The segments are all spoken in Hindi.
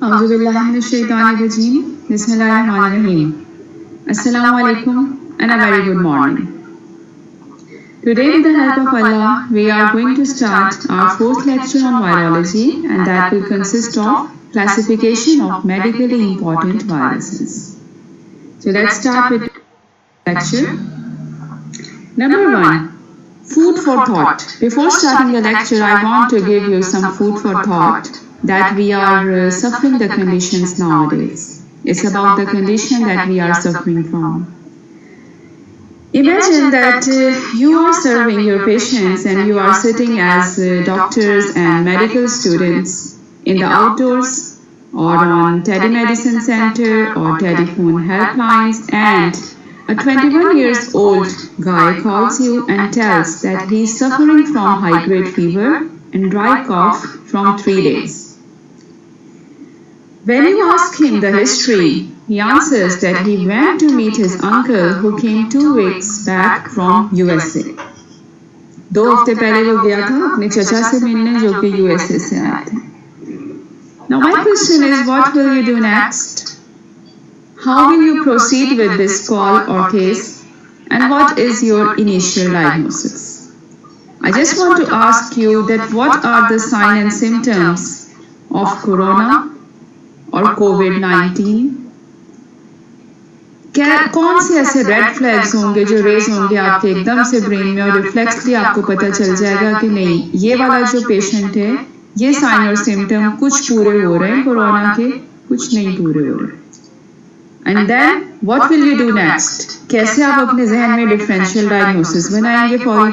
Auzubillahiminash-shaytanir-rajim. Bismillahir-rahmanir-rahim. Assalamu alaikum and a very good morning. Today, with the help of Allah, we are going to start our fourth lecture on virology, and that will consist of classification of medically important viruses. So let's start with lecture. Number 1. Food for thought. Before starting the lecture, I want to give you some food for thought that we are suffering the conditions nowadays. It's about the condition that we are suffering from. Imagine that you are serving your patients and you are sitting as doctors and medical students in the outdoors or on telemedicine center or telephone helplines, and a 21 years old guy calls you and tells that he is suffering from high-grade fever and dry cough from 3 days. When you ask him the history, he answers that he went to meet his uncle who came 2 weeks back from USA. 2 हफ्ते पहले वो गया था अपने चचा से मिलने जो कि USA से आए थे. Now my question is, what will you do next? How will you proceed with this call or case, and what is your initial diagnosis? I just want to ask you that what are the signs and symptoms of corona or COVID-19? कौन से ऐसे रेड फ्लैग्स होंगे जो रेज होंगे आपके एकदम से ब्रेन में और रिफ्लेक्सली आपको पता चल जाएगा कि नहीं, ये वाला जो पेशेंट है ये साइन और सिम्टम कुछ पूरे हो रहे हैं कोरोना के, कुछ नहीं पूरे हो रहे. And then what will you do next? कैसे आप अपने जहन में डिफरेंशियल डायग्नोसिस बनाएंगे फौरी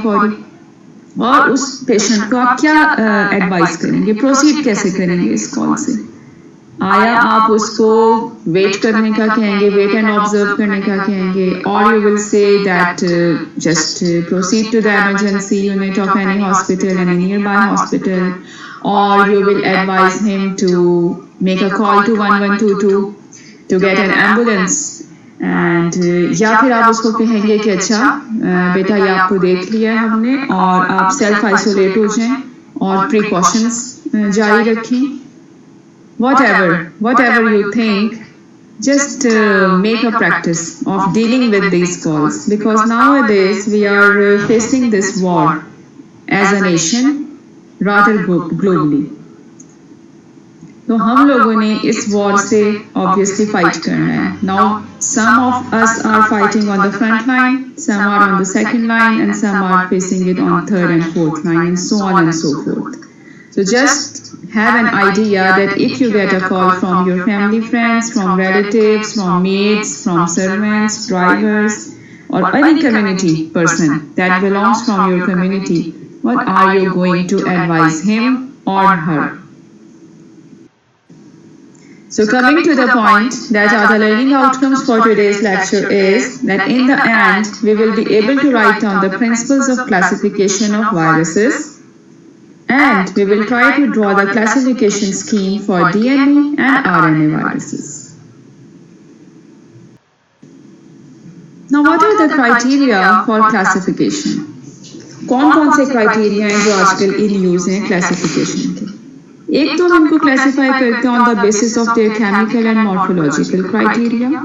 और उस पेशेंट को आप क्या एडवाइस करेंगे, प्रोसीड कैसे करेंगे इस कॉल से? आया आप उसको वेट करने का कहेंगे, वेट एंड ऑब्जर्व करने का कहेंगे, और you will say that just proceed to the emergency unit of any hospital, any nearby hospital, or you will advise him to make a call to 1122 to get an ambulance, and या फिर आप उसको कहेंगे कि अच्छा बेटा ये आपको देख लिया है हमने और आप सेल्फ आइसोलेट हो जाएं और प्रिकॉशंस जारी रखें. Whatever you think, just make a practice of dealing with these calls, because nowadays we are facing this war as a nation rather globally. तो हम लोगों ने इस वॉर से ऑब्वियसली फाइट करना है. Now some of us are fighting on the front line, some are on the second line, and some are facing it on third and fourth line, and so on and so forth. So just have an idea that if you get a call from your family friends, from relatives, from mates, from servants, drivers, or any community person that belongs from your community, what are you going to advise him or her? So coming to the point, that are the learning outcomes for today's lecture is that in the end, we will be able to write down the principles of classification of viruses, and we will try to draw the classification scheme for DNA and RNA viruses. Now what are the criteria for classification? कौन से क्राइटेरिया हैं जो आजकल इन यूज हैं क्लासिफिकेशन के? एक तो हम इनको क्लासिफाई करते हैं on the basis of their chemical and morphological criteria.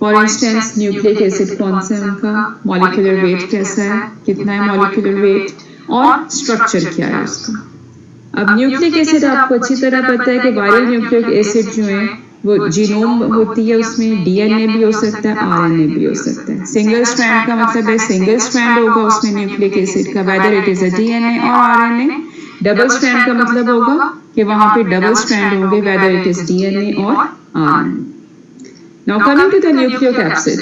For instance nucleic acid कौन सा है उनका, मॉलिक्यूलर वेट कैसा है, कितना है मॉलिक्यूलर वेट, और स्ट्रक्चर क्या है उसका. अब न्यूक्लिक एसिड आपको अच्छी तरह पता है कि वायरल न्यूक्लिक एसिड जो है वो जीनोम होती है, उसमें डीएनए भी हो सकता है, आरएनए भी हो सकता है. सिंगल स्ट्रैंड का मतलब है सिंगल स्ट्रैंड होगा उसमें न्यूक्लिक एसिड का, whether it is a DNA और आरएनए. डबल स्ट्रैंड का मतलब होगा कि वहां पे डबल स्ट्रैंड होंगे, वेदर इट इज डीएनए और RNA. Now coming to the nucleocapsid.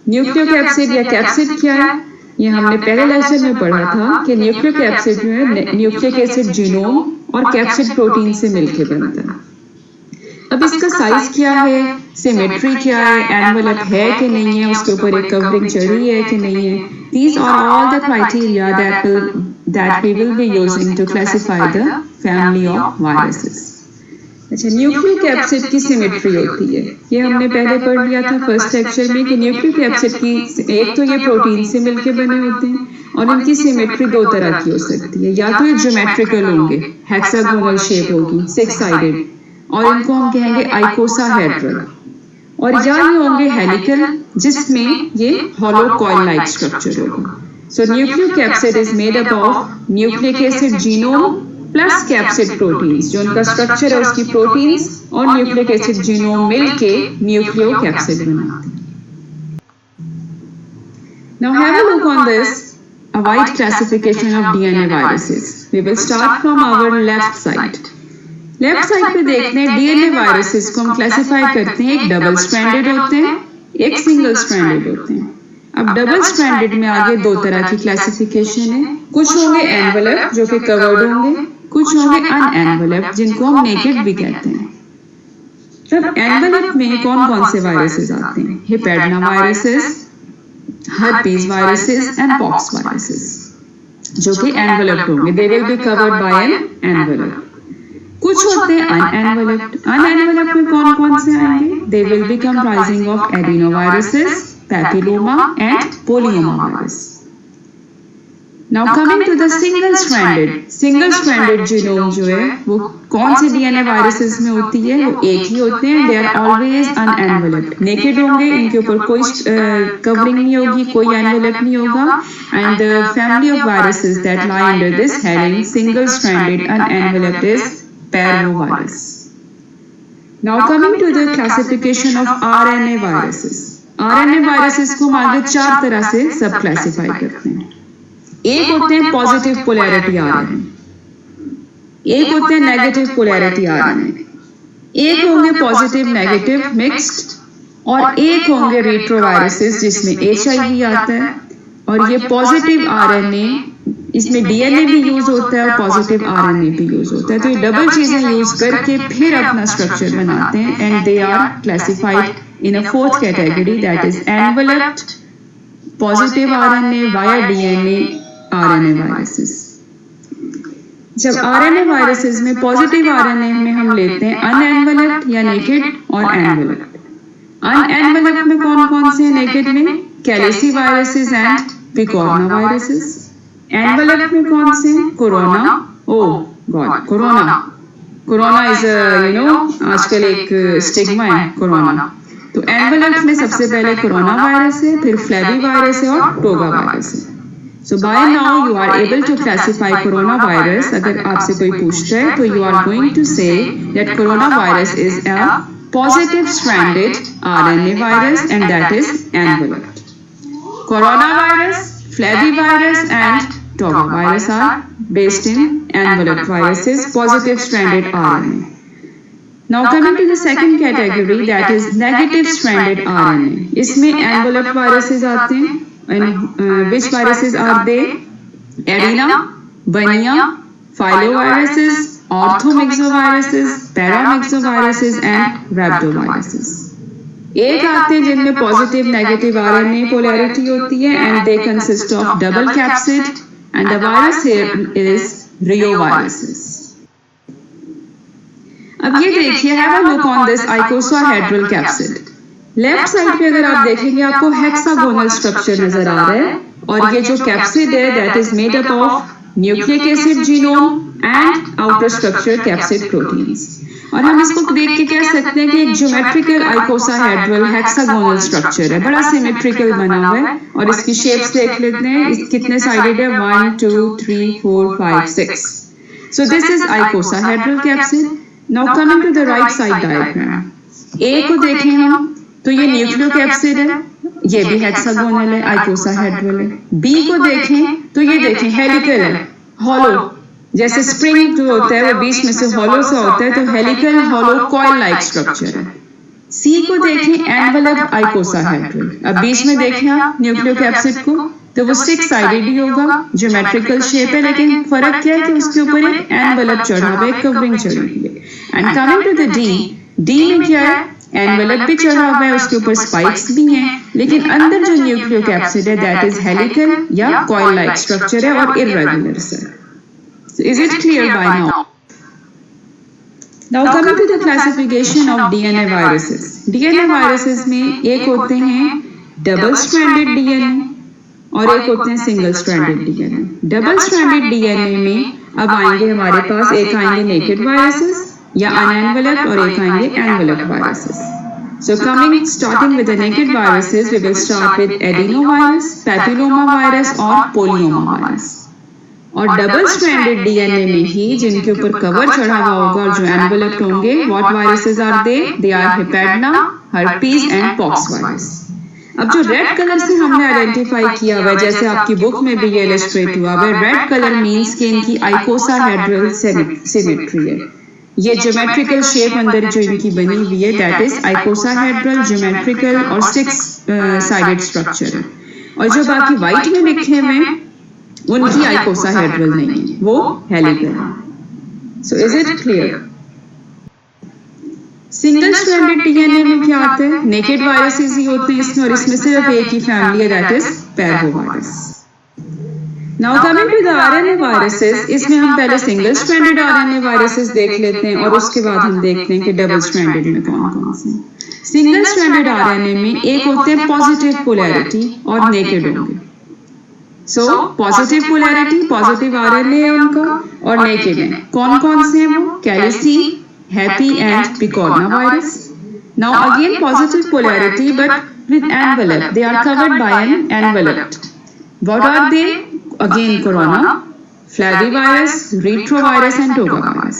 Nucleocapsid या कैप्सिड क्या है, ये हमने पहले लेक्चर में पढ़ा था कि न्यूक्लियोकैप्सिड जो है न्यूक्लिक एसिड जीनोम और कैप्सिड प्रोटीन से मिलकर बनता है. अब इसका साइज क्या है, सिमेट्री क्या है, एनवेलप है कि नहीं है, उसके ऊपर एक कवरिंग चढ़ी है कि नहीं है. These are all the criteria that we will be using to classify the family of viruses. अच्छा, न्यूक्लिक एसिड की सिमेट्री होती है, ये हमने पहले पढ़ लिया था फर्स्ट लेक्चर में कि न्यूक्लिक एसिड की एक तो ये प्रोटीन से मिलके बने होते हैं और इनकी सिमेट्री दो तरह की हो सकती है. या तो ये ज्योमेट्रिकल होंगे, हेक्सागोनल शेप होगी, 6 साइडेड, और इनको हम कहेंगे आइकोसाहेड्रल, और या ये होंगे हेलिकल जिसमें ये हॉलो कॉइल लाइक स्ट्रक्चर होगा। So nucleocapsid is made up of nucleic acid genome plus capsid proteins, जो उनका स्ट्रक्चर है उसकी प्रोटीन्स और न्यूक्लिक एसिड जीनोम मिलके न्यूक्लियोकैप्सिड बनाते हैं। Now have a look on this, a wide classification of DNA viruses. We will start from our left side. Left side पे देखते हैं डीएनए वायरसेस को हम क्लासिफाई करते हैं, एक डबल स्ट्रैंडेड होते हैं, एक सिंगल स्ट्रैंडेड होते हैं। अब डबल स्ट्रैंडेड में आगे दो तरह की क्लासिफिकेशन है, कुछ होंगे एनवेलप जो कि कवर्ड होंगे, कुछ होंगे अनएनवेलप जिनको हम नेकेड भी कहते हैं। तब एनवेलप में कौन कौन से वायरसेस आते हैं? हिपेडना viruses, herpes viruses and pox viruses, जो कि enveloped होंगे, they will be covered by an envelope. कुछ होते हैं unenveloped. Unenveloped में कौन कौन से आएंगे? They will be comprising of adenoviruses, papilloma and polyoma virus. Now coming to the single stranded genome जो है वो कौन से डीएनए वायरसेस में होती है? वो एक ही होते हैं, they are always unenveloped, naked होंगे, इनके ऊपर कोई कवरिंग नहीं होगी, कोई एनवेलप नहीं होगा, and the family of viruses that lie under this heading single stranded unenveloped is parvovirus. Now coming to the classification of RNA viruses. RNA viruses को हम आगे चार तरह से सब क्लासिफाई करते हैं। एक होते हैं पॉजिटिव पोलैरिटी आरएनए, एक होते हैं नेगेटिव पोलैरिटी आरएनए, एक होंगे पॉजिटिव नेगेटिव मिक्स्ड, और एक होंगे रेट्रोवायरसेस जिसमें एचआईवी आता है। और ये पॉजिटिव आरएनए, इसमें डीएनए भी यूज होता है और पॉजिटिव आरएनए भी यूज होता है, तो ये डबल चीजें यूज करके फिर अपना स्ट्रक्चर बनाते हैं, and they are classified in a fourth category, that is enveloped positive RNA via DNA RNA viruses. जब आरएनए वायरसेस में पॉजिटिव आरएनए में हम लेते हैं अनएनवेलप्ड या नेकेड और एनवेलप्ड। अनएनवेलप्ड में कौन कौन से नेकेड में? कैलिसी वायरसेस एंड पिकोरना वायरसेस। एनवेलप्ड में कौन से? Corona, oh God, corona is आजकल एक स्टिग्मा है कोरोना। तो एनवेलप्ड में सबसे पहले कोरोना वायरस है, फिर फ्लेवी वायरस है और टोगा वायरस है। So by now you are able to classify coronavirus. अगर आपसे कोई पूछता है तो you are going to say that coronavirus is a positive stranded RNA virus and that is enveloped. Coronavirus, flavivirus and Toga virus are based in enveloped viruses, positive stranded RNA. Now coming to the second category, that is negative stranded RNA. इसमें enveloped viruses आते हैं. And which viruses are they? Adena, Bania, filoviruses, orthomyxoviruses, paramyxoviruses and rhabdoviruses. एक आते हैं जिनमें पॉजिटिव नेगेटिव आरएनए पोलैरिटी होती है, and they consist of double capsid, and the virus here is reoviruses. अब ये देखिए, have a look on this icosahedral capsid. Left side पे अगर आप देखेंगे आपको हेक्सागोनल स्ट्रक्चर नजर आ रहा है, और ये जो कैप्सिड है that is made up of nucleic acid genome and outer structure capsid proteins. और हम इसको देख के कह सकते हैं कि एक ज्योमेट्रिकल आइकोसाहेड्रल हेक्सागोनल स्ट्रक्चर है, बड़ा सिमेट्रिकल बना हुआ है। और इसकी शेप्स देख लेते हैं, कितने साइडेड है, 1 2 3 4 5 6। So this is icosahedral capsid. Now coming to the right side diagram, A को देखें हम तो ये न्यूक्लियोकैप्सिड है, ये भी हेक्सागोनल है, आइकोसाहेड्रल है। बी को देखें तो ये देखें हेलिकल है, हॉलो, जैसे स्प्रिंग जो होता है वो बीच में से हॉलो सा होता है, तो helical hollow coil like structure है। सी को देखें एनवेलप्ड आइकोसाहेड्रल। अब बीच में देखें आप न्यूक्लियोकैप्सिड को तो वो 6 साइडेड ही होगा, ज्योमेट्रिकल शेप है, लेकिन फर्क क्या है कि उसके ऊपर एक एनवेलप चढ़ा हुआ है, कवरिंग चढ़ी हुई है। And coming to the D में क्या है, एनवेलप भी चढ़ा हुआ है, उसके ऊपर स्पाइक्स भी हैं, लेकिन अंदर जो न्यूक्लियोकैप्सिड है दैट इज हेलिकल या कॉइल लाइक स्ट्रक्चर है और इररेगुलर है। Is it clear by now? Now coming to the classification of DNA viruses. DNA viruses में एक होते हैं डबल स्ट्रैंडेड डीएनए और एक होते हैं single stranded DNA. Double stranded DNA में अब आएंगे हमारे पास, एक आएंगे नेकेड वायरसेस या अनएनवेलप्ड और एक आएंगे enveloped viruses. So starting with the naked viruses, we will start with adenovirus, papilloma virus और polyoma virus। और डबल स्ट्रैंडेड डीएनए में ही जिनके ऊपर कवर चढ़ा हुआ होगा और जो एनवेलप्ड होंगे, what viruses are they? They are hepadna, herpes and pox virus. अब जो रेड कलर से हमने आइडेंटिफाई किया हुआ है, जैसे आपकी बुक में भी ये इलस्ट्रेट हुआ है, रेड कलर मींस कि इनकी आइकोसाहेड्रल सिमेट्री है। ये ज्योमेट्रिकल शेप अंदर जो इनकी बनी हुई है, दैट इज आइकोसाहेड्रल, ज्योमेट्रिकल और 6 साइडेड स्ट्रक्चर है। और जो बाकी व्हाइट में लिखे हुए उनकी आइकोसाहेड्रल नहीं है, वो हेलिकल है। So is it clear? Single stranded DNA में क्या आता है? नेकेड वायरसेस ही होते हैं इसमें, और इसमें सिर्फ एक ही फैमिली है, that is parvovirus. Now coming to the RNA viruses, इसमें हम पहले सिंगल स्ट्रैंडेड आरएनए वायरसेस देख लेते हैं और उसके बाद हम देखते हैं कि डबल स्ट्रैंडेड में कौन कौन से। सिंगल स्ट्रैंडेड आरएनए में एक होते हैं पॉजिटिव पोलैरिटी और नेकेड होंगे। So positive polarity, positive RNA है उनका और नेकेड है। कौन कौन से हैं वो? Calici, hepe and picorna virus. Now again positive polarity but with envelope, they are covered by an envelope. What are they? Again corona, flavivirus, retrovirus and togavirus.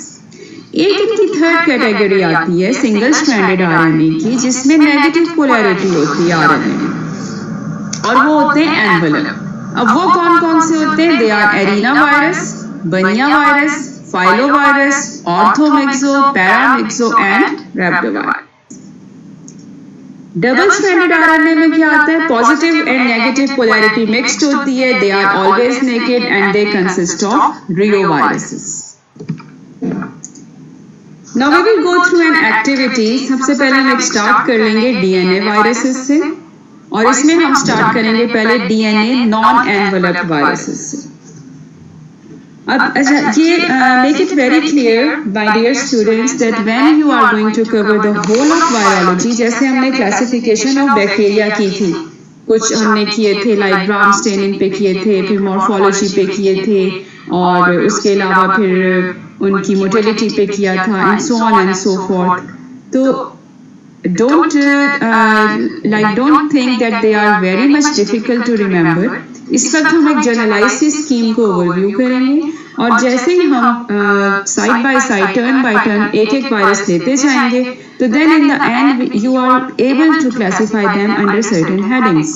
एक इनकी थर्ड कैटेगरी आती है सिंगल स्ट्रैंडेड आरएनए की, जिसमें नेगेटिव पोलैरिटी होती है आरएनए में, और वो होते हैं एनवेलप। अब वो कौन कौन से होते हैं? They are arena virus, bunya virus, filovirus, orthomyxo, paramyxo and rhabdovirus. Double stranded RNA में क्या आता है? Positive and negative polarity mixed होती है। They are always naked and they consist of reoviruses. Now we will go through an activity. सबसे पहले हम स्टार्ट कर लेंगे डीएनए वायरसेस से, और इसमें हम स्टार्ट करेंगे पहले डीएनए नॉन एनवेलप्ड वायरसेस से। अब अच्छा, ये make it very clear my dear students that when you are going to cover the whole of virology, जैसे हमने क्लासिफिकेशन ऑफ बैक्टीरिया की थी, कुछ हमने किए थे लाइक ब्राउन स्टेनिंग पे किए थे, फिर मॉर्फोलॉजी पे किए थे, और उसके अलावा फिर उनकी मोटिलिटी पे किया था, and so on and so fourth. तो don't think that they are very much difficult to remember। इस वक्त हम एक जनरलाइज स्कीम को ओवरव्यू करेंगे, और जैसे ही हम side by side, turn by turn एक एक वायरस लेते जाएंगे, तो then in the end you are able to classify them under certain headings.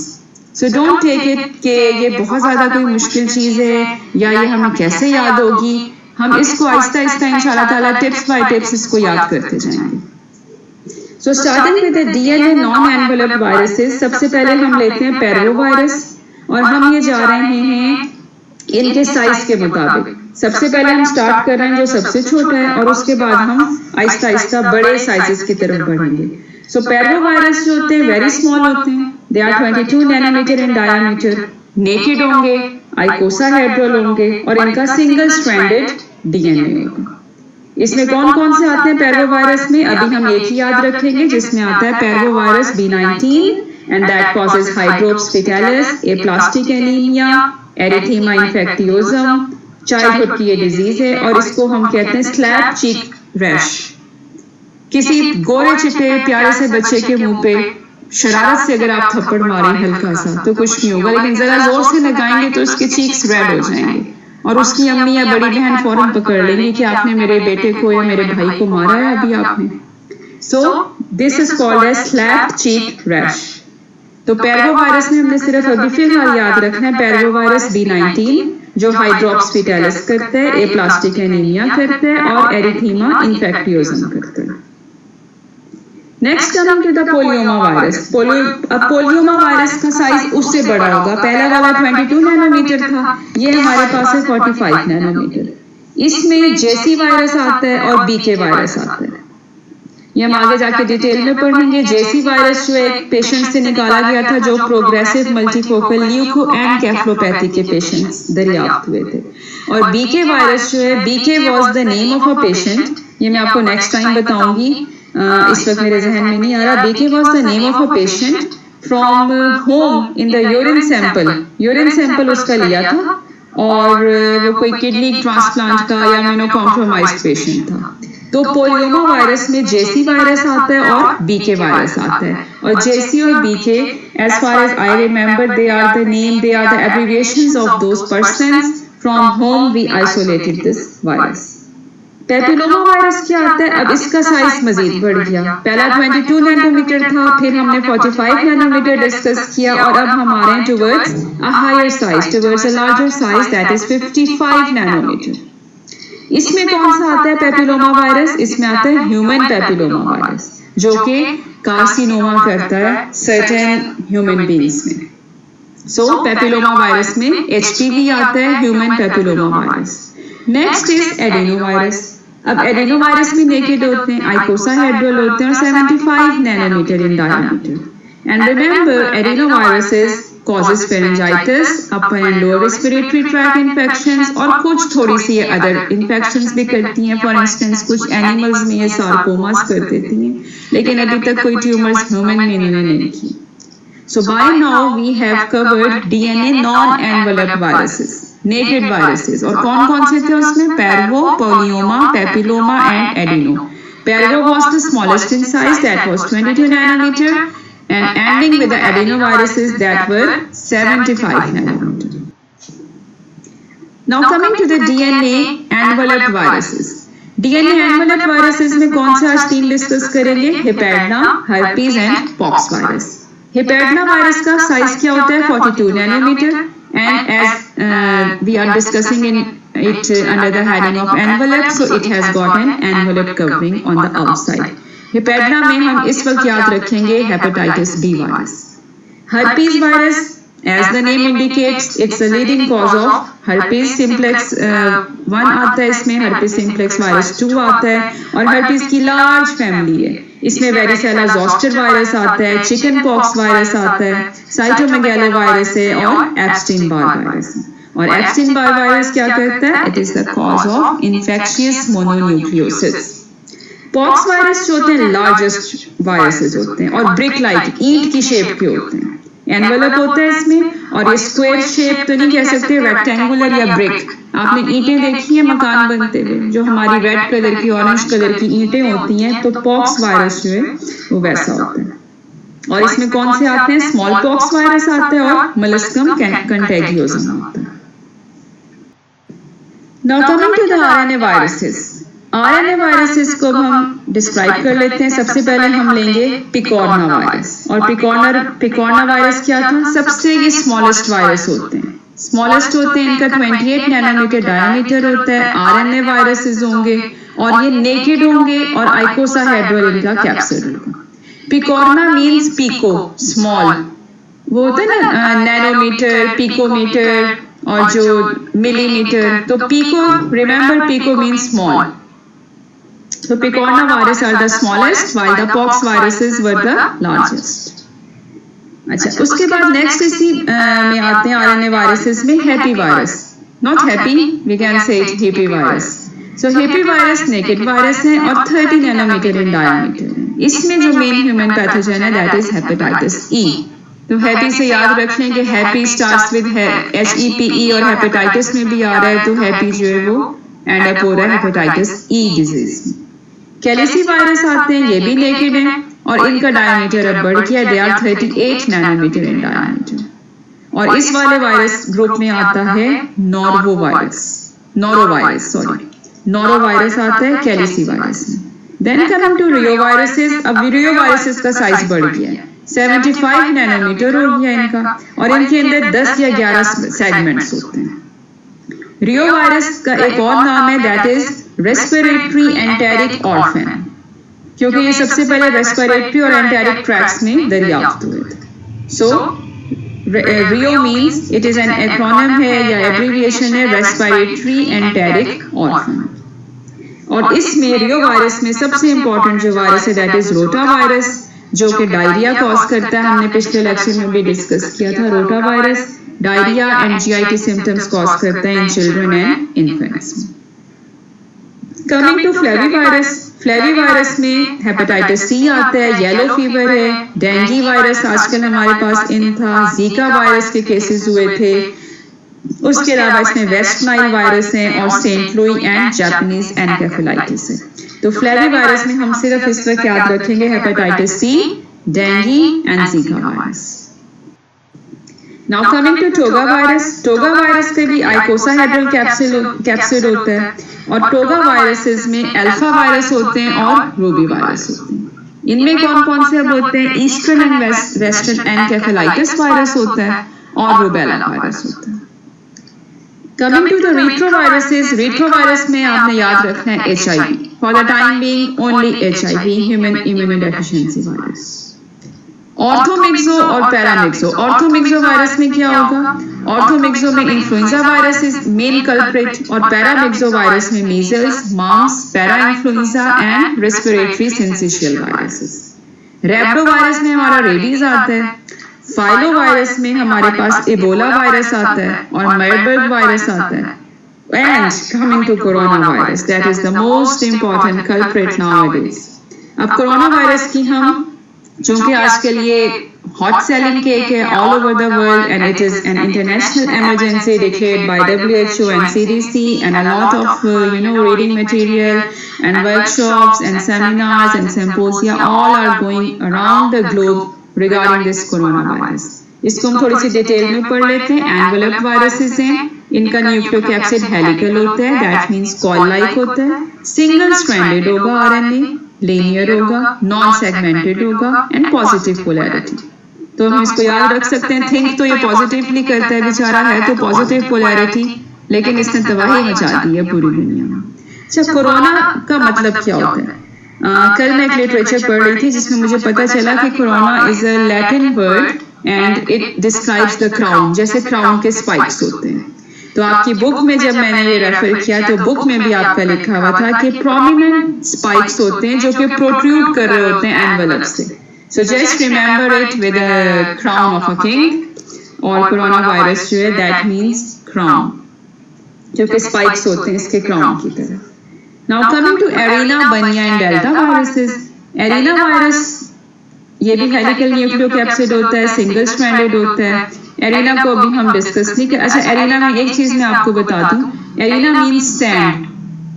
So don't take it कि ये बहुत ज्यादा कोई मुश्किल चीज है या ये हमें कैसे याद होगी। हम इसको आहिस्ता आहिस्ता इंशाल्लाह ताला टिप्स बाय टिप्स इसको याद करते जाएंगे। So starting with the DNA non-enveloped viruses, सबसे पहले हम लेते हैं पैरवोवायरस, और हम ये जा रहे हैं इनके साइज के मुताबिक। सबसे पहले हम स्टार्ट कर रहे हैं जो सबसे छोटा है, और उसके बाद हम आहिस्ता आहिस्ता बड़े साइजेस की तरफ बढ़ेंगे। सो पैरवोवायरस जो होते हैं वेरी स्मॉल होते हैं, they are 22 nanometre in diameter, naked होंगे, आइकोसाहेड्रल होंगे, और इनका सिंगल स्ट्रैंडेड डीएनए होगा। इसमें कौन कौन से आते हैं पैरवोवायरस में? अभी हम एक ही याद रखेंगे, जिसमें आता है parvovirus B19 and that causes hydrops fetalis, aplastic anaemia, erythema infectiosum. Childhood की ये डिजीज है, और इसको हम कहते हैं स्लैप चीक रैश। किसी गोरे चिट्टे प्यारे से बच्चे के मुंह पे शरारत से अगर आप थप्पड़ मारें हल्का सा तो कुछ नहीं होगा, लेकिन जरा जोर से लगाएंगे तो उसके चीक्स रेड हो जाएंगे, और उसकी अम्मी या बड़ी बहन फौरन पकड़ लेंगी कि आपने मेरे बेटे को या मेरे भाई को मारा है अभी आपने। So this is called as slap cheek rash. तो पैरवोवायरस में हमने सिर्फ अभी फिलहाल याद रखना है पैरवोवायरस B19 जो हाइड्रोप्स फेटालिस करता है, एप्लास्टिक एनीमिया करता है, और एरिथेमा इन्फेक्टियोजम करता है। Next coming to the polyoma virus. Polyoma virus का साइज उससे बड़ा होगा। पहला वाला 22 नैनोमीटर था, ये हमारे पास है 45 नैनोमीटर। इसमें जेसी वायरस आता है और बीके वायरस आता है, ये हम आगे जाके डिटेल में पढ़ेंगे। जेसी वायरस जो एक पेशेंट से निकाला गया था जो प्रोग्रेसिव मल्टीफोकल ल्यूको एनकेफेलोपैथी के पेशेंट्स दरियाफ्त हुए थे, और बीके वायरस जो है, BK was the name of a patient, ये मैं आपको नेक्स्ट टाइम बताऊंगी, इस वक्त मेरे जहन में नहीं आ रहा। BK was the name of a patient from whom in the urine sample उसका लिया था, और वो कोई किडनी ट्रांसप्लांट का या इम्यूनो कॉम्प्रोमाइज्ड पेशेंट था। तो पोलियोमा वायरस में जेसी वायरस आता है और बीके वायरस आता है, और जेसी और BK as far as I remember they are the name, they are the abbreviations of those persons from whom we isolated this virus. Papilloma virus क्या आता है? अब इसका साइज मजीद बढ़ गया, पहला 22 नैनोमीटर था, फिर हमने 45 नैनोमीटर डिस्कस किया, और अब हम आ रहे हैं towards a higher size, towards a larger size that is 55 nanometre. इसमें कौन सा आता है पेपिलोमा वायरस? इसमें आता है ह्यूमन पेपिलोमा वायरस, जो कि कार्सिनोमा करता है सर्टेन ह्यूमन बीइंग्स में। सो पेपिलोमा वायरस में एचपीवी आता है, human papilloma virus. Next is adenovirus. अब एडेनोवायरस में नेकेड होते हैं, आइकोसाहेड्रल होते हैं और 75 nanometre in diameter. And remember adenoviruses causes pharyngitis, upper and lower respiratory tract infections, और कुछ थोड़ी सी अदर infections भी करती हैं। फॉर इंस्टेंस कुछ एनिमल्स में ये सार्कोमास कर देती हैं, लेकिन अभी तक कोई ट्यूमर्स ह्यूमन में इन्होंने नहीं की। So by now we have covered DNA non-enveloped viruses, naked viruses, और कौन कौन से थे उसमें? Parvo, Polyoma, Papilloma and Adeno. Parvo was the smallest in size, that was 22 nanometer, and ending with the adenoviruses that were 75 nanometer. Now coming to the DNA enveloped viruses. DNA enveloped viruses में कौन सा आज 3 डिस्कस करेंगे? Hepadna, herpes and pox virus. Hepadna virus का साइज क्या होता है? 42 nanometre, and as we are discussing in it under the heading of envelope, so it has got an envelope covering on the outside. Hepadna में हम इस वक्त याद रखेंगे hepatitis B virus. Herpes virus, as the name indicates, it's a leading cause of herpes simplex 1 आता है इसमें, हर्पीज सिम्प्लेक्स वायरस 2 आता है, और हर्पीज की लार्ज फैमिली है। इसमें वेरिसेला जोस्टर वायरस आता है, चिकन पॉक्स वायरस आता है, साइटोमेगालो वायरस है, और एप्स्टीन बार वायरस है। और एप्स्टीन बार वायरस क्या करता है? It is the cause of infectious mononucleosis. Pox virus जो होते हैं लार्जेस्ट वायरसेस होते हैं, और ब्रिक लाइक ईंट की शेप के होते हैं। एनवेलप होता है इसमें, और ये स्क्वायर शेप तो नहीं कह सकते, रेक्टेंगुलर या ब्रिक। आपने ईंटें देखी हैं मकान बनते हुए, जो हमारी रेड कलर की, ऑरेंज कलर की ईंटें होती हैं, तो पॉक्स वायरस जो है वो वैसा होता है। और इसमें कौन से आते हैं? स्मॉल पॉक्स वायरस आता है, और मलस्कम कंटेगियोसम आता है। Now coming to the RNA viruses. RNA viruses को हम डिस्क्राइब कर लेते हैं। सबसे पहले हम लेंगे पिकॉर्ना वायरस, और पिकॉर्ना वायरस क्या था? सबसे ये स्मॉलेस्ट वायरस होते हैं, स्मॉलेस्ट होते हैं, इनका 28 नैनोमीटर डायमीटर होता है। आरएनए वायरसेस होंगे, और ये नेकेड होंगे, और आइकोसाहेड्रल इनका कैप्सिड होगा। पिकॉर्ना मींस पिको, स्मॉल, वो होता है ना नैनोमीटर, पिकोमीटर, और जो मिलीमीटर, तो pico, remember pico means small. So picorna virus are the smallest, while the pox viruses were the largest. अच्छा, उसके बाद नेक्स्ट इसी में आते हैं आरएनए वायरसेस में happy virus, not happy, we can say it happy virus. So happy virus naked virus है, और 30 नैनोमीटर इन डायमीटर है। इसमें जो मेन ह्यूमन पैथोजन है दैट इज हेपेटाइटिस ई। तो हैप्पी से याद रख लें कि हैप्पी स्टार्ट्स विद HEPE, और हेपेटाइटिस में भी आ रहा है, तो हैप्पी जो है वो एंड अप हो रहा है हेपेटाइटिस ई डिजीज में। कैलिसी वायरस आते हैं, ये भी नेकेड हैं, और इनका डायमीटर अब बढ़ गया, they are 38 nanometre in diameter. और इस वाले वायरस ग्रुप में आता है नोरोवायरस आता है कैलिसी वायरस में। Then coming to reoviruses. अब रियोवायरसेस का साइज बढ़ गया है, 75 नैनोमीटर हो गया इनका, और इनके अंदर 10 या 11 सेगमेंट्स होते हैं। रियोवायरस का एक और नाम है that is respiratory enteric orphan, क्योंकि ये सबसे पहले रेस्पिरेटरी और एंटेरिक ट्रैक्ट्स में दरियाफ्त हुए थे। So reo means, it is an acronym है या एब्रिविएशन है, रेस्पिरेटरी एंटेरिक ऑर्फन। और इसमें रियो वायरस में सबसे इंपॉर्टेंट जो वायरस है दैट इज रोटा वायरस, जो कि डायरिया कॉज करता है। हमने पिछले लेक्चर में भी डिस्कस किया था, rota virus diarrhoea and GIT symptoms cause करता है इन चिल्ड्रन एंड इन्फेंट्स में। कमिंग टू फ्लेविवायरस, फ्लेविवायरस में हेपेटाइटिस सी आता है, येलो फीवर है, डेंगू वायरस आजकल हमारे पास इन था, जीका वायरस के केसेस हुए थे। उसके अलावा इसमें वेस्ट नाइल वायरस है, और Saint Louis and Japanese encephalitis है। तो फ्लेविवायरस में हम सिर्फ इस वक्त याद रखेंगे hepatitis C, dengue and Zika virus. Now coming to toga virus के भी आइकोसाहेड्रल कैप्सिड होता है और टोगा वायरसेस में अल्फा वायरस होते हैं और रोबी वायरस होते हैं। इनमें कौन कौन से अब होते हैं? Eastern and western encephalitis virus होता है और रूबेला वायरस होता है। कमिंग टू द रेट्रोवायरस में आपने याद रखना है HIV, for the time being only HIV, human immunodeficiency virus. Orthomyxo और पैरामिक्सो। ऑर्थोमिक्सो वायरस में क्या होगा? ऑर्थोमिक्सो में influenza virus is main culprit और पैरामिक्सो वायरस में measles, mumps, para influenza and respiratory syncytial viruses. Rhabdo virus में हमारा रेबीज आता है। फाइलो वायरस में हमारे पास इबोला वायरस आता है और मार्बर्ग वायरस आता है। And coming to corona virus, that is the most important culprit nowadays. अब कोरोना वायरस की हम, जो कि आज के लिए हॉट सेलिंग केक है all over the world and it is an international emergency declared by WHO and CDC and a lot of reading material and workshops and seminars and symposia all are going around the globe regarding this coronavirus। इसको हम थोड़ी सी डिटेल में पढ़ लेते हैं। एनवेलप वायरसेस हैं, इनका न्यूक्लियोकैप्सिड हेलिकल होता है, दैट मींस कॉइल लाइक होता है। सिंगल स्ट्रैंडेड होगा RNA, लीनियर होगा, नॉन सेगमेंटेड होगा एंड पॉजिटिव पोलैरिटी। तो हम इसको याद रख सकते हैं। थिंक तो ये पॉजिटिवली करता है, बेचारा है तो पॉजिटिव पोलैरिटी, लेकिन इसने तबाही मचा दी है पूरी दुनिया में। अच्छा, कोरोना का मतलब क्या होता है? कल मैं एक लिटरेचर पढ़ रही थी जिसमें मुझे पता चला कि corona is a Latin word and it describes the crown, जैसे क्राउन के स्पाइक्स होते हैं। तो आपकी बुक में जब मैंने ये रेफर किया तो बुक में भी आपका लिखा हुआ था कि प्रोमिनेंट स्पाइक्स होते हैं जो कि प्रोट्रूड कर रहे होते हैं एनवेलप से। So just remember it with the crown of a king. और कोरोना वायरस जो है दैट मींस क्राउन, जो कि स्पाइक्स होते हैं इसके क्राउन की तरह। नाउ कमिंग टू एरिना, बनिया and delta viruses. Arena virus ये भी हेलिकल न्यूक्लियोकैप्सिड होता है, सिंगल स्ट्रैंडेड होता है। एरिना को अभी हम डिस्कस नहीं कर। अच्छा, एरिना में एक चीज मैं आपको बता दूं, एरिना मींस सैंड,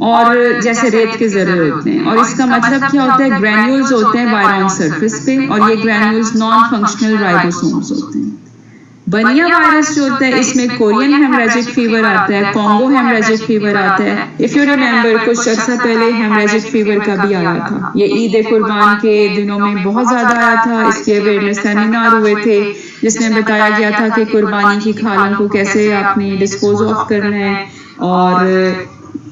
और जैसे रेत के जर्रे होते हैं, और इसका मतलब क्या होता है? ग्रैन्यूल्स होते हैं वायरॉन सरफेस पे, और ये ग्रैन्यूल्स नॉन फंक्शनल राइबोसोम्स होते हैं। बनिया वायरस जो होता है इसमें कोरियन हेमरेजिक फीवर आता है, कॉन्गो हेमरेजिक फीवर आता है। इफ यू रिमेंबर कुछ अर्सा पहले हेमरेजिक फीवर का भी आया था, ये ईद कुर्बान के दिनों में बहुत ज्यादा आया था। इसके अवेयरनेस सेमिनार हुए थे जिसमें बताया गया था कि कुर्बानी की खालों को कैसे आपने डिस्पोज ऑफ करना है और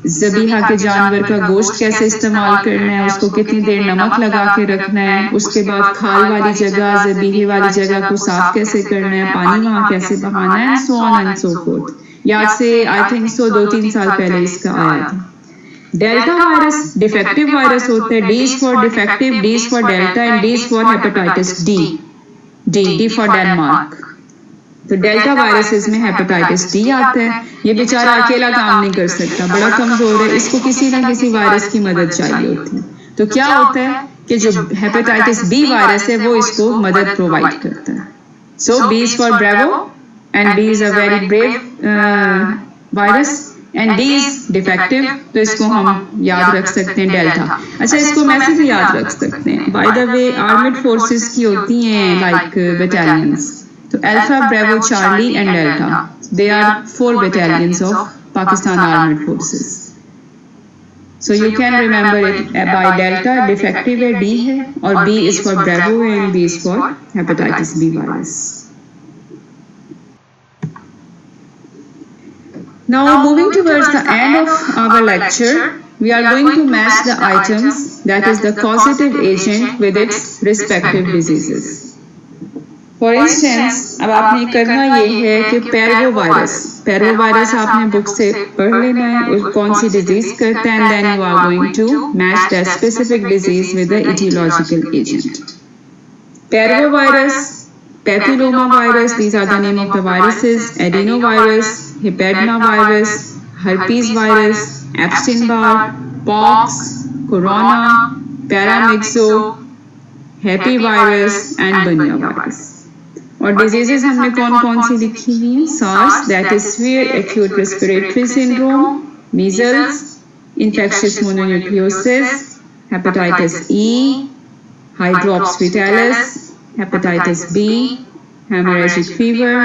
ज़बीहा के जानवर का गोश्त कैसे इस्तेमाल करना है, उसको कितनी देर नमक लगा के रखना है, उसके बाद खाल वाली जगह, ज़बीहे वाली जगह को साफ कैसे करना है, पानी वहाँ कैसे बहाना है, and so on and so fourth. याद से आई थिंक सो 2-3 साल पहले इसका आया था। डेल्टा वायरस डिफेक्टिव वायरस होता है। D is for defective, D is for delta and D is for hepatitis D for Denmark। तो डेल्टा वायरसेस में हेपेटाइटिस D आता है। ये बेचारा अकेला काम नहीं कर सकता, बड़ा कमजोर है, इसको किसी ना किसी वायरस की मदद चाहिए होती है। तो क्या होता है कि जो हेपेटाइटिस B वायरस है वो इसको मदद प्रोवाइड करता है। सो B is for Bravo and B is a very brave virus and D is defective, तो इसको हम याद रख सकते हैं डेल्टा। अच्छा, इसको मैसेज भी याद रख सकते हैं। By the way armed forces की होती हैं लाइक बटालियंस, तो alpha, bravo, Charlie and delta, they are 4 battalions of Pakistan Armed Forces। So you can remember it by delta, defective है, D है, और B is for Bravo and B is for hepatitis B virus। Now moving towards the end of our lecture, we are going to match the items, that is the causative agent with its respective diseases। For instance, अब आपने करना ये है कि पैरवो वायरस आपने बुक से पढ़ लेना है और कौन सी डिजीज करता है, and then you are going to match the specific disease with the etiological agent. Parvo virus, papilloma virus, these are the name of the viruses, adenovirus, hepadnavirus, herpes virus, Epstein-Barr, pox, corona, paramyxo, herpesvirus and Banya virus। और डिजीजेस हमने कौन कौन सी लिखी हुई हैं? SARS, that is severe acute respiratory syndrome, measles, infectious mononucleosis, hepatitis E, hydrops vitalis, hepatitis B, hemorrhagic fever,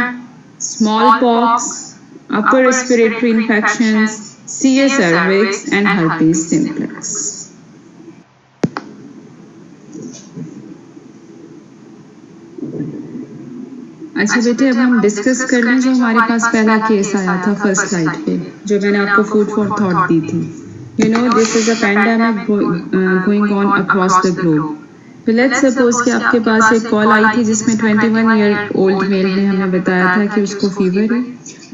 smallpox, upper respiratory infections, CA cervix and herpes simplex. अच्छा बेटे, अब हम डिस्कस कर लें जो हमारे पास पहला केस आया था फर्स्ट स्लाइड पे, जो मैंने आपको फूड फॉर थॉट दी थी. You know, this is a pandemic going on across the globe. तो लेट्स सपोज कि आपके पास एक कॉल आई थी जिसमें 21-year-old मेल ने हमें बताया था कि उसको फीवर है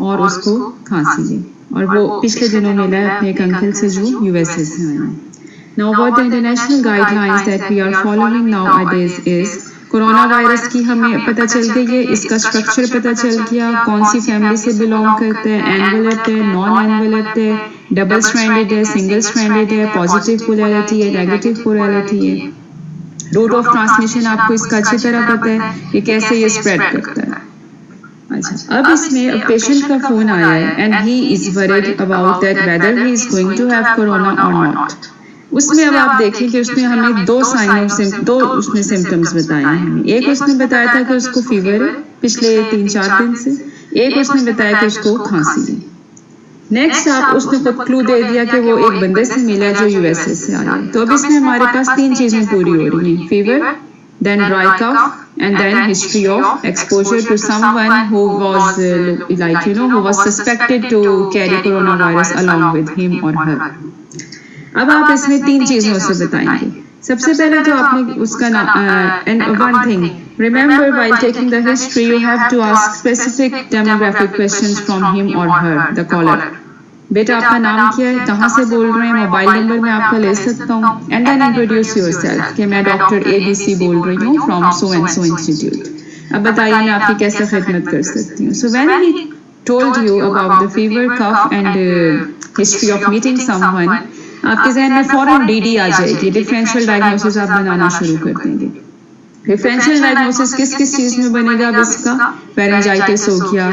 और उसको खांसी है, और वो पिछले दिनों मिला है अपने एक अंकल से जो यूएसए से आए हैं. Now what the international guidelines that we are following nowadays is, corona virus की हमें पता चल गई है, इसका स्ट्रक्चर पता चल गया, कौन सी फैमिली से बिलोंग करता है, एनवेलप्ड है, नॉन एनवेलप्ड है, डबल स्ट्रैंडेड है, सिंगल स्ट्रैंडेड है, पॉजिटिव पोलैरिटी है, नेगेटिव पोलैरिटी है, रूट ऑफ ट्रांसमिशन आपको इसका अच्छी तरह पता है कि कैसे ये स्प्रेड करता है. अच्छा, अब इसमें पेशेंट का फोन आया है and he is worried about that weather he is going to have corona और नॉट. उसमें अब आप देखें कि उसने हमें दो उसने सिम्टम्स बताए हैं हमें. एक उसने बताया था कि उसको फीवर है पिछले 3-4 दिन से, एक उसने बताया कि उसको खांसी है. नेक्स्ट आप उसने खुद क्लू दे दिया कि वो एक बंदे से मिला जो यूएसए से आया है. तो अब इसमें हमारे पास 3 चीजें पूरी हो रही हैं, fever, then dry cough and then history of exposure to someone who was who was suspected to carry coronavirus along with him or her. अब आप इसमें 3 चीजों से बताएंगे. सबसे पहले तो आपने उसका and one thing, remember while taking the history you have to ask specific demographic questions from him or her, the caller. बेटा आपका नाम क्या है, कहाँ से बोल रहे हैं, मोबाइल नंबर मैं आपका ले सकता हूँ, एंड देन इंट्रोड्यूस योरसेल्फ कि मैं डॉक्टर ABC बोल रही हूँ from so and so institute. अब बताइए मैं आपकी कैसे खिदमत कर सकती हूँ. So when he told you about the fever, cough and history of meeting someone, आपके जहन में फौरन DD आ जाएगी, डिफरेंशियल डायग्नोसिस आप बनाना शुरू कर देंगे. डिफरेंशियल डायग्नोसिस किस किस चीज में बनेगा? अब इसका फेरेंजाइटिस हो गया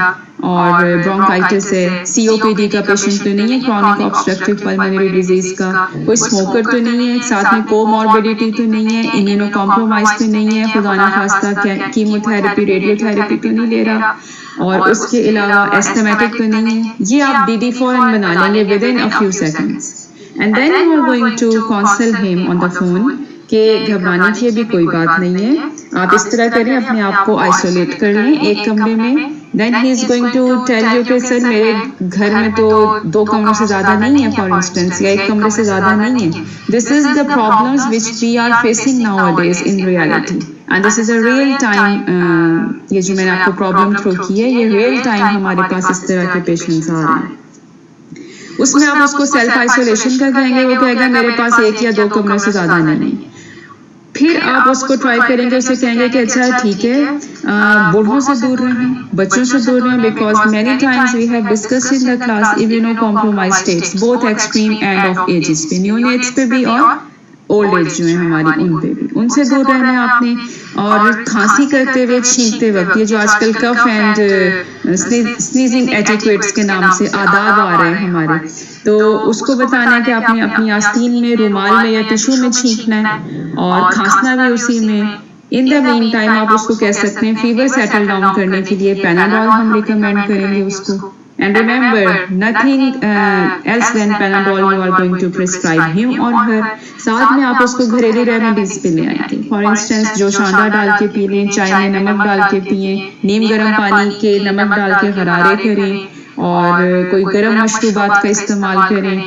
और ब्रोंकाइटिस है, COPD का पेशेंट तो नहीं है, क्रॉनिक ऑब्स्ट्रक्टिव पल्मोनरी डिजीज का, कोई स्मोकर तो नहीं है, साथ में कोमॉर्बिडिटी तो नहीं है, इम्यूनो कॉम्प्रोमाइज तो नहीं है, खुदा ना खास्ता कीमोथेरेपी रेडियोथेरेपी तो नहीं ले रहा, और उसके अलावा एस्थमेटिक तो नहीं है. ये आप DD फौरन बना लेंगे within a few seconds. And then you are going to counsel him on the phone कि घबराने की भी कोई बात नहीं है, आप इस तरह करें, अपने आप को आइसोलेट कर लें एक कमरे में. Then he is going to tell you कि सर मेरे घर में तो 2 कमरों से ज्यादा नहीं है फॉर इंस्टेंस, या 1 कमरे से ज्यादा नहीं है. This is the problems which we are facing nowadays in reality, and this is a real time. ये जो मैंने आपको प्रॉब्लम थ्रो की है, ये रियल टाइम हमारे पास इस तरह के पेशेंट्स आ रहे हैं. उसमें आप उसको सेल्फ आइसोलेशन का कहेंगे, वो कहेगा मेरे पास 1 या 2 कमरों से ज्यादा नहीं. फिर आप उसको ट्राई करेंगे, उसे कहेंगे कि अच्छा ठीक है, बूढ़ों से दूर रहें, बच्चों से दूर रहें, because many times we have discussed in the class immuno compromise states both extreme end of ages पे, न्यूनेट्स पे भी और ओल्ड एज जो है हमारी उन पे भी, उनसे दूर रहना है आपने. और खांसी करते हुए, छींकते वक्त, ये जो आजकल कफ एंड स्नीजिंग एटिक्वेट्स के नाम से आदाब आ रहे हैं हमारे, तो उसको बताना है कि आपने अपनी आस्तीन में, रुमाल में या टिश्यू में छींकना है और खांसना भी उसी में. इन द मीन टाइम आप उसको कह सकते हैं फीवर सेटल डाउन करने के लिए पैनाडोल हम रिकमेंड करेंगे उसको. And remember, nothing else than Panadol you are going to prescribe him or her. साथ में आप उसको घरेलू रेमेडीज पे ले आएंगे. फॉर इंस्टेंस जो शांडा डाल के पी लें, चाय में नमक डाल के पिए, नीम गर्म पानी के नमक डाल के गरारे करें, और कोई गर्म मशरूबात का इस्तेमाल करें,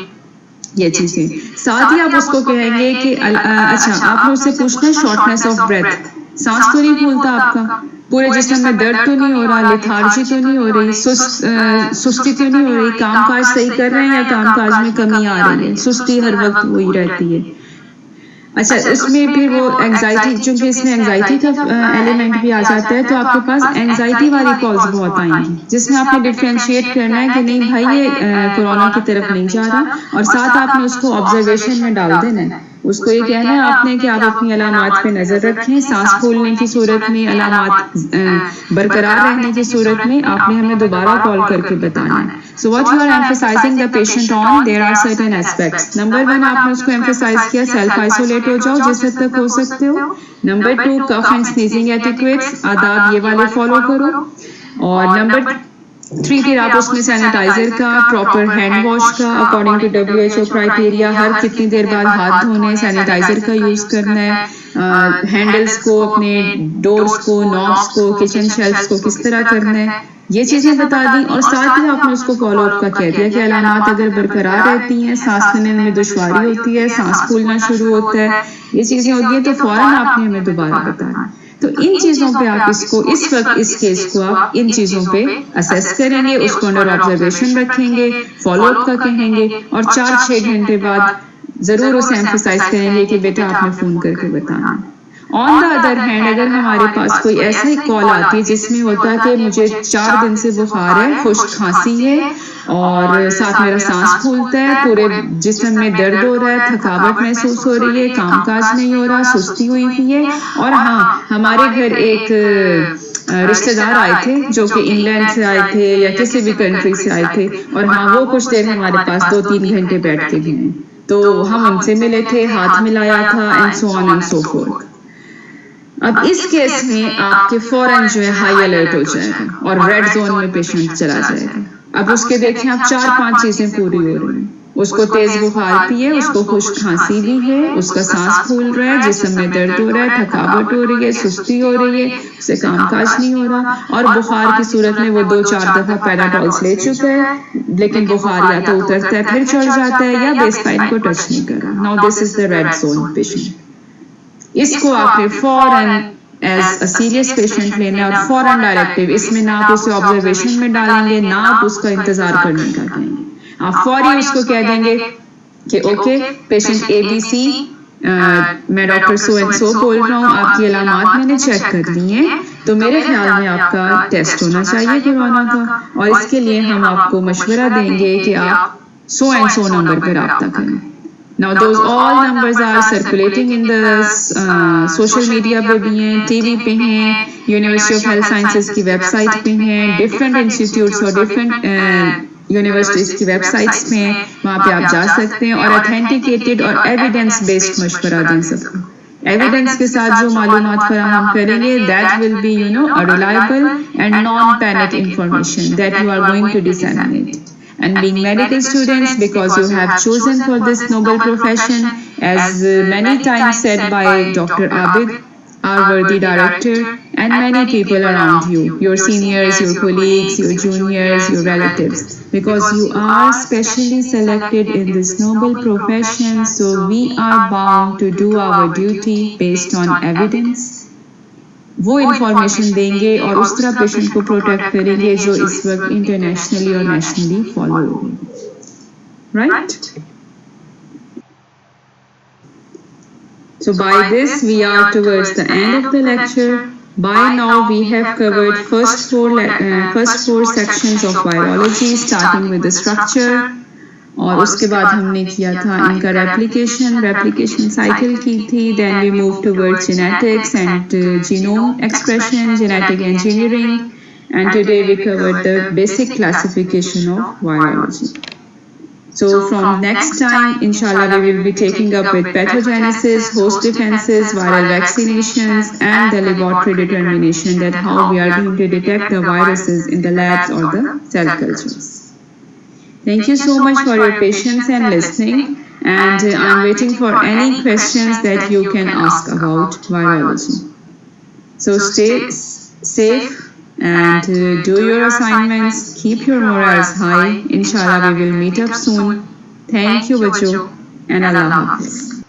ये चीजें. साथ ही आप उसको कहेंगे कि अच्छा, आपने उससे पूछना शॉर्टनेस ऑफ ब्रेथ, सांस तो नहीं फूलता आपका, पूरे जिस्म में दर्द तो नहीं हो रहा, लेथार्जी तो नहीं हो रही, सुस्ती तो नहीं हो रही, कामकाज सही कर रहे हैं या कामकाज में कमी आ रही है, सुस्ती हर वक्त वही रहती है. अच्छा, इसमें फिर वो एंजाइटी, चूंकि इसमें एंजाइटी का एलिमेंट भी आ जाता है, तो आपके पास एंजाइटी वाली कॉल्स बहुत आएंगी, जिसमें आपने डिफरेंशिएट करना है कि नहीं भाई ये कोरोना की तरफ नहीं जा रहा, और साथ आपने उसको ऑब्जर्वेशन में डाल देना है उसको ये कहना है आपने कि आप अपनी अलामात पे नजर रखें, सांस फूलने की सूरत में, अलामात बरकरार रहने की सूरत में आपने हमें दोबारा कॉल करके बताना है. So what you are emphasizing the patient on, there are certain aspects. Number 1 आपने उसको emphasize किया self isolate हो जाओ जिस हद तक हो सकते हो. Number 2 cough and sneezing etiquettes, आदाब ये वाले फॉलो करो. और नंबर 3 फिर आप उसमें सैनिटाइजर का, प्रॉपर हैंड वॉश का अकॉर्डिंग टू WHO क्राइटेरिया, हर कितनी देर बाद हाथ धोने, सैनिटाइजर का यूज करना है, हैंडल्स को, अपने डोर्स को, नॉब्स को, किचन शेल्फ्स को किस तरह करना है, ये चीजें बता दी. और साथ ही आपने उसको फॉलो अप का कह दिया कि अलामात अगर बरकरार रहती हैं, सांस लेने में दुश्वारी होती है, सांस फूलना शुरू होता है, ये चीजें होती हैं, तो फौरन आपने हमें दोबारा बताना. तो इन चीजों पे आप इसको इस वक्त इस केस को आप इन चीजों पे असेस करेंगे, उसको अंडर ऑब्जर्वेशन रखेंगे, फॉलो अप का कहेंगे और 4-6 घंटे बाद जरूर उसे एम्फसाइज करेंगे कि बेटा आपने फोन करके बताना. ऑन द अदर हैंड अगर हमारे पास कोई ऐसा ही कॉल आती है जिसमें होता है कि मुझे 4 दिन से बुखार है, खुश्क खांसी है और साथ मेरा सांस फूलता है, पूरे जिस्म में दर्द हो रहा है, थकावट महसूस हो रही है, कामकाज नहीं हो रहा, सुस्ती हुई हुई है, और हाँ हमारे घर एक रिश्तेदार आए थे जो कि इंग्लैंड से आए थे या किसी भी कंट्री से आए थे, और हाँ वो कुछ देर हमारे पास 2-3 घंटे बैठ के गए, तो हम उनसे मिले थे, हाथ मिलाया था and so on and so fourth. अब इस केस में आपके फौरन जो है हाई अलर्ट हो जाएगा और रेड जोन में पेशेंट चला जाएगा. अब उसके देखें आप 4-5 चीजें पूरी हो रही हैं. उसको तेज बुखार भी है, उसको खुश्क खांसी भी है, उसका सांस फूल रहा है, जिस्म में दर्द हो रहा है, थकावट हो रही है, सुस्ती हो रही है, उसे कामकाज नहीं हो रहा, और बुखार की सूरत में वो 2-4 दफा पैराडॉल्स ले चुका है, लेकिन बुखार या तो उतरता है फिर चढ़ जाता है या बेसलाइन को टच नहीं कर रहा. Now this is the red zone patient. इसको आपने फौरन एज अ सीरियस पेशेंट लेना और फौरन डायरेक्टिव, इसमें ना आप उसे ऑब्जर्वेशन में डालेंगे, ना आप उसका इंतजार करने का कहेंगे, आप फौरी उसको कह देंगे कि ओके पेशेंट ABC, मैं डॉक्टर सो एंड सो बोल रहा हूँ, आपकी अलामात मैंने चेक कर ली हैं, तो मेरे ख्याल में आपका टेस्ट होना चाहिए कोरोना का, और इसके लिए हम आपको मशवरा देंगे कि आप सो एंड सो नंबर पर रब्ता करें. Now those all numbers are circulating in the social media पे भी हैं, TV पे हैं, University of Health Sciences की वेबसाइट पे हैं, different institutes और different यूनिवर्सिटीज की वेबसाइट्स पे हैं, वहाँ पे आप जा सकते हैं और ऑथेंटिकेटेड और एविडेंस बेस्ड मशवरा दें सबको. एविडेंस के साथ जो मालूमात फराहम करेंगे that will be a reliable and non-panic information that you are going to disseminate. And being medical students, because you have chosen for this noble profession, as many times said by Dr. Abid, our worthy director, and many people around you, your seniors, your colleagues, your juniors, your relatives, because you are specially selected in this noble profession, so we are bound to do our duty based on evidence. वो इंफॉर्मेशन देंगे और उस तरह पेशेंट को प्रोटेक्ट करेंगे जो इस वक्त इंटरनेशनली और नेशनली फॉलो होगी. Right? So by this we are towards the end of the lecture. By now we have covered first four sections of virology, starting with the structure. और उसके बाद हमने किया था इनका रेप्लिकेशन साइकिल की थी. Then we move towards genetics and genome expression, genetic engineering, and today we covered the basic classification of virology. So from next time, inshallah, we will be taking up with pathogenesis, host defenses, viral vaccinations, and the laboratory determination that how we are going to detect the viruses in the labs or the cell cultures. Thank you so much for your patience and listening, and I'm waiting for any questions that you can ask about virology. So stay safe and do your assignments, keep your morals high. Inshallah we will meet up soon. Thank you, Bacho, and Allah Hafiz.